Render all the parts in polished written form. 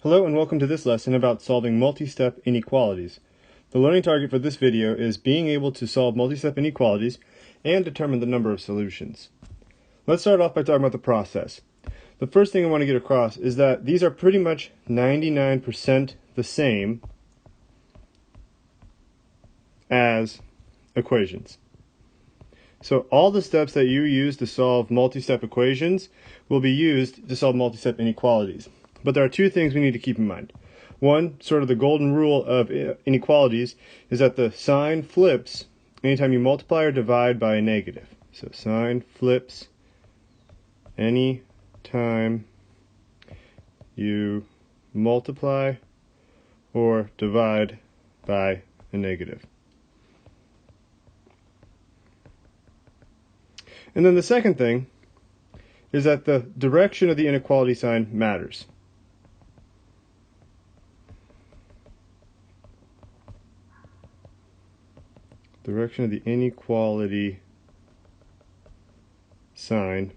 Hello and welcome to this lesson about solving multi-step inequalities. The learning target for this video is being able to solve multi-step inequalities and determine the number of solutions. Let's start off by talking about the process. The first thing I want to get across is that these are pretty much 99% the same as equations. So all the steps that you use to solve multi-step equations will be used to solve multi-step inequalities. But there are two things we need to keep in mind. One, sort of the golden rule of inequalities, is that the sign flips anytime you multiply or divide by a negative. So sign flips anytime you multiply or divide by a negative. And then the second thing is that the direction of the inequality sign matters. Direction of the inequality sign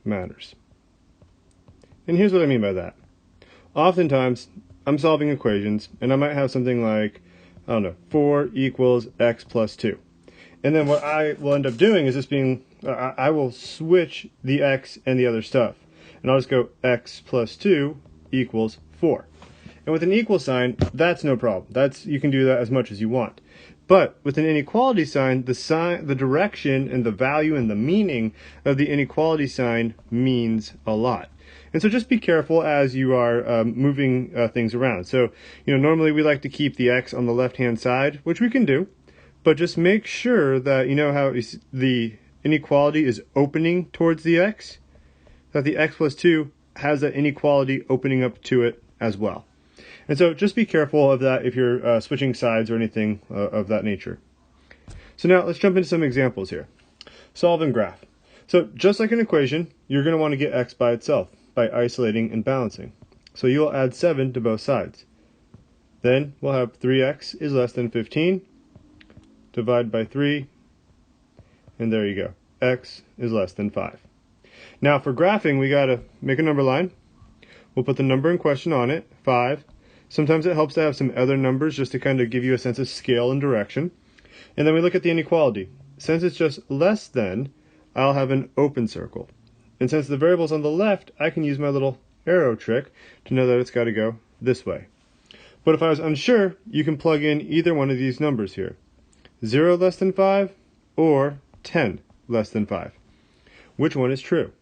matters. And here's what I mean by that. Oftentimes, I'm solving equations, and I might have something like, 4 equals x plus 2. And then what I will end up doing is just I will switch the x and the other stuff. And I'll just go x plus 2 equals 4. And with an equal sign, that's no problem. You can do that as much as you want. But with an inequality sign, the direction and the value and the meaning of the inequality sign means a lot. And so just be careful as you are moving things around. So, normally we like to keep the x on the left-hand side, which we can do. But just make sure that you know how the inequality is opening towards the x, that the x plus 2 has that inequality opening up to it as well. And so just be careful of that if you're switching sides or anything of that nature. So now let's jump into some examples here. Solve and graph. So just like an equation, you're going to want to get x by itself by isolating and balancing. So you'll add 7 to both sides. Then we'll have 3x is less than 15. Divide by 3. And there you go. X is less than 5. Now for graphing, we got to make a number line. We'll put the number in question on it, 5. Sometimes it helps to have some other numbers just to kind of give you a sense of scale and direction. And then we look at the inequality. Since it's just less than, I'll have an open circle. And since the variable's on the left, I can use my little arrow trick to know that it's got to go this way. But if I was unsure, you can plug in either one of these numbers here. 0 less than 5 or 10 less than 5. Which one is true?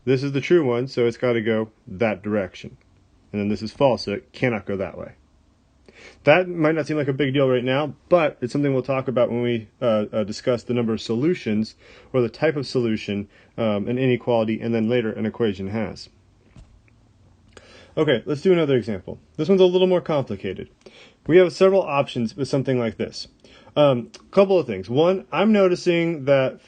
This is the true one, so it's got to go that direction. And then this is false, so it cannot go that way. That might not seem like a big deal right now, but it's something we'll talk about when we discuss the number of solutions or the type of solution an inequality and then later an equation has. Okay, let's do another example. This one's a little more complicated. We have several options with something like this. Couple of things. One, I'm noticing that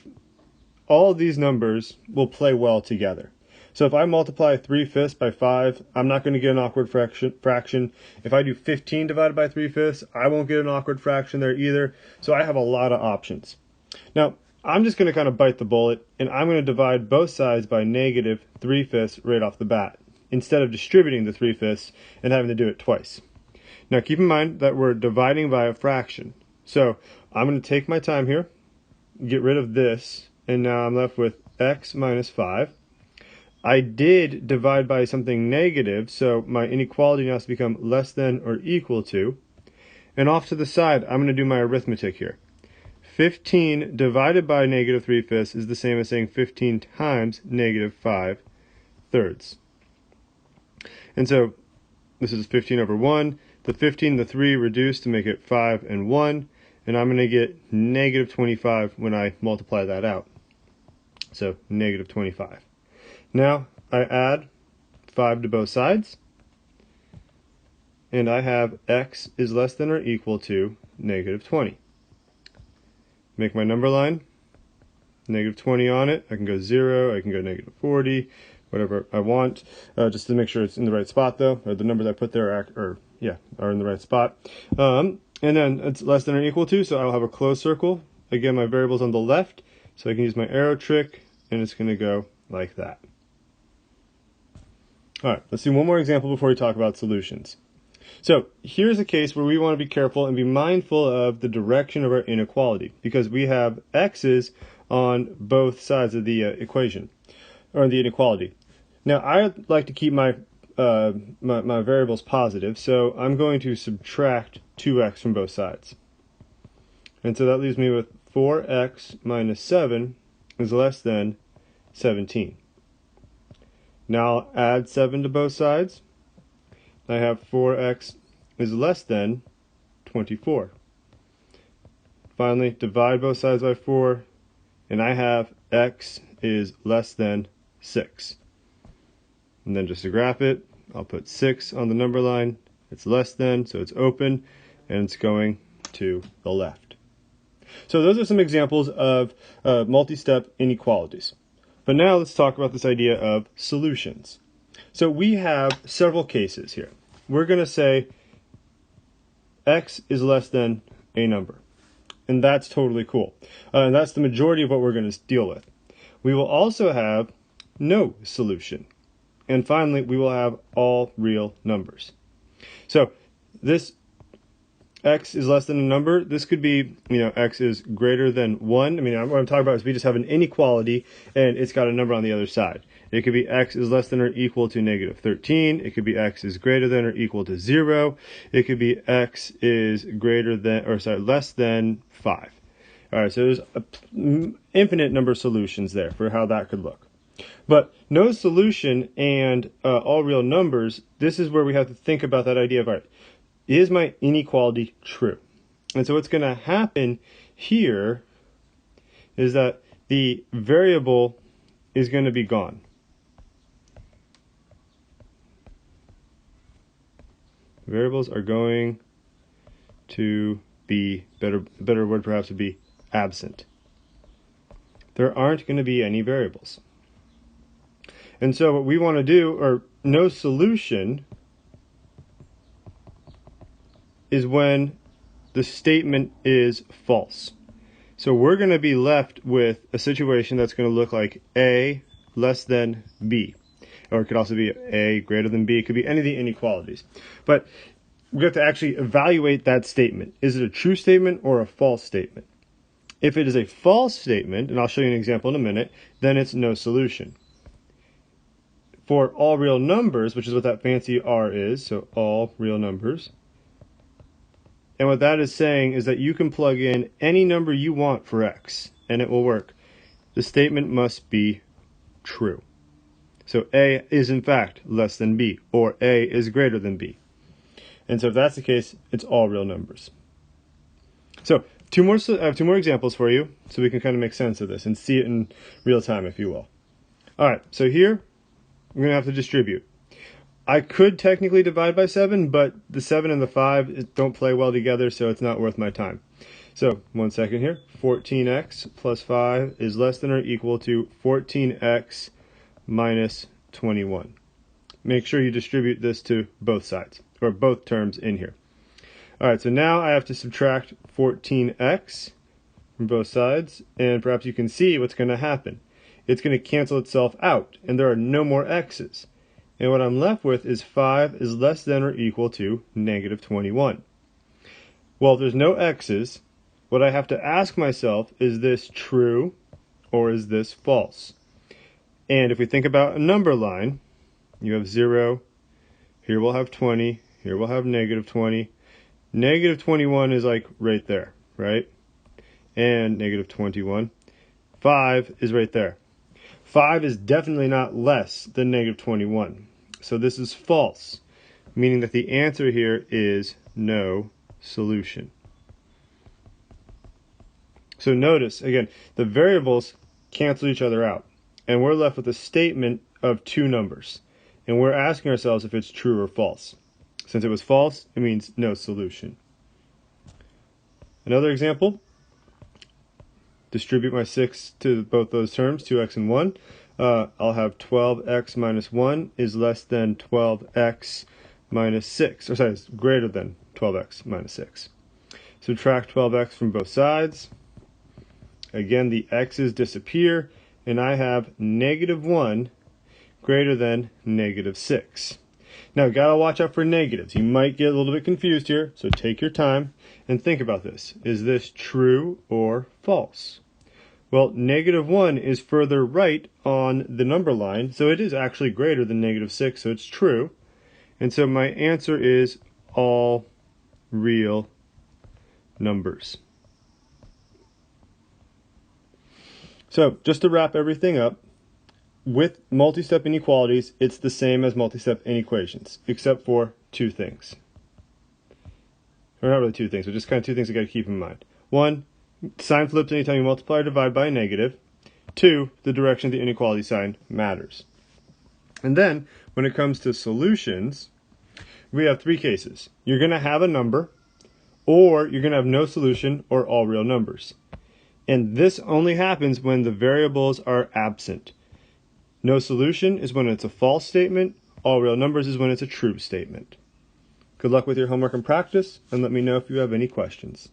all of these numbers will play well together. So if I multiply 3/5 by 5, I'm not going to get an awkward fraction. If I do 15 divided by 3/5, I won't get an awkward fraction there either. So I have a lot of options. Now, I'm just going to kind of bite the bullet, and I'm going to divide both sides by negative 3/5 right off the bat, instead of distributing the 3/5 and having to do it twice. Now keep in mind that we're dividing by a fraction. So I'm going to take my time here, get rid of this, and now I'm left with x minus 5. I did divide by something negative, so my inequality now has to become less than or equal to. And off to the side, I'm going to do my arithmetic here. 15 divided by negative 3/5 is the same as saying 15 times negative 5/3. And so this is 15 over 1. The 15 and the 3 reduce to make it 5 and 1. And I'm going to get negative 25 when I multiply that out. So negative 25. Now I add 5 to both sides. And I have x is less than or equal to negative 20. Make my number line. Negative 20 on it. I can go 0. I can go negative 40. Whatever I want. Just to make sure it's in the right spot though. Or the numbers I put there are in the right spot. And then it's less than or equal to, so I'll have a closed circle. Again, my variable's on the left, so I can use my arrow trick, and it's going to go like that. All right, let's do one more example before we talk about solutions. So here's a case where we want to be careful and be mindful of the direction of our inequality, because we have x's on both sides of the equation, or the inequality. Now, I like to keep my variables positive, so I'm going to subtract 2x from both sides. And so that leaves me with 4x minus 7 is less than 17. Now I'll add 7 to both sides. I have 4x is less than 24. Finally, divide both sides by 4, and I have x is less than 6. And then just to graph it, I'll put 6 on the number line. It's less than, so it's open, and it's going to the left. So those are some examples of multi-step inequalities. But now let's talk about this idea of solutions. So we have several cases here. We're going to say x is less than a number. And that's totally cool. And that's the majority of what we're going to deal with. We will also have no solution. And finally, we will have all real numbers. So this x is less than a number. This could be, x is greater than 1. I mean, what I'm talking about is we just have an inequality and it's got a number on the other side. It could be x is less than or equal to negative 13. It could be x is greater than or equal to 0. It could be x is less than 5. All right, so there's an infinite number of solutions there for how that could look. But no solution and all real numbers, this is where we have to think about that idea of, all right, is my inequality true? And so what's going to happen here is that the variable is going to be gone. Variables are going to be, a better word perhaps would be absent. There aren't going to be any variables. And so what we want to do, or no solution, is when the statement is false. So we're going to be left with a situation that's going to look like A less than B. Or it could also be A greater than B. It could be any of the inequalities. But we have to actually evaluate that statement. Is it a true statement or a false statement? If it is a false statement, and I'll show you an example in a minute, then it's no solution. For all real numbers, which is what that fancy R is, so all real numbers, and what that is saying is that you can plug in any number you want for x, and it will work. The statement must be true. So A is in fact less than B, or A is greater than B. And so if that's the case, it's all real numbers. So I have two more examples for you, so we can kind of make sense of this and see it in real time, if you will. All right, so here, we're going to have to distribute. I could technically divide by 7, but the 7 and the 5 don't play well together, so it's not worth my time. So, 1 second here. 14x plus 5 is less than or equal to 14x minus 21. Make sure you distribute this to both sides, or both terms in here. All right, so now I have to subtract 14x from both sides, and perhaps you can see what's going to happen. It's going to cancel itself out, and there are no more x's. And what I'm left with is 5 is less than or equal to negative 21. Well, if there's no x's, what I have to ask myself, is this true or is this false? And if we think about a number line, you have 0, here we'll have 20, here we'll have negative 20. Negative 21 is like right there, right? And negative 21. 5 is right there. 5 is definitely not less than negative 21. So this is false, meaning that the answer here is no solution. So notice, again, the variables cancel each other out, and we're left with a statement of two numbers. And we're asking ourselves if it's true or false. Since it was false, it means no solution. Another example. Distribute my 6 to both those terms, 2x and 1. I'll have 12x minus 1 is less than 12x minus 6. Or sorry, it's greater than 12x minus 6. Subtract 12x from both sides. Again, the x's disappear, and I have negative 1 greater than negative 6. Now, gotta watch out for negatives. You might get a little bit confused here, so take your time and think about this. Is this true or false? Well, negative 1 is further right on the number line, so it is actually greater than negative 6, so it's true. And so my answer is all real numbers. So just to wrap everything up, with multi-step inequalities, it's the same as multi-step inequations, except for two things. Or not really two things, but just kind of two things you got to keep in mind. One, sign flips anytime you multiply or divide by a negative. Two, the direction of the inequality sign matters. And then, when it comes to solutions, we have three cases. You're going to have a number, or you're going to have no solution, or all real numbers. And this only happens when the variables are absent. No solution is when it's a false statement. All real numbers is when it's a true statement. Good luck with your homework and practice, and let me know if you have any questions.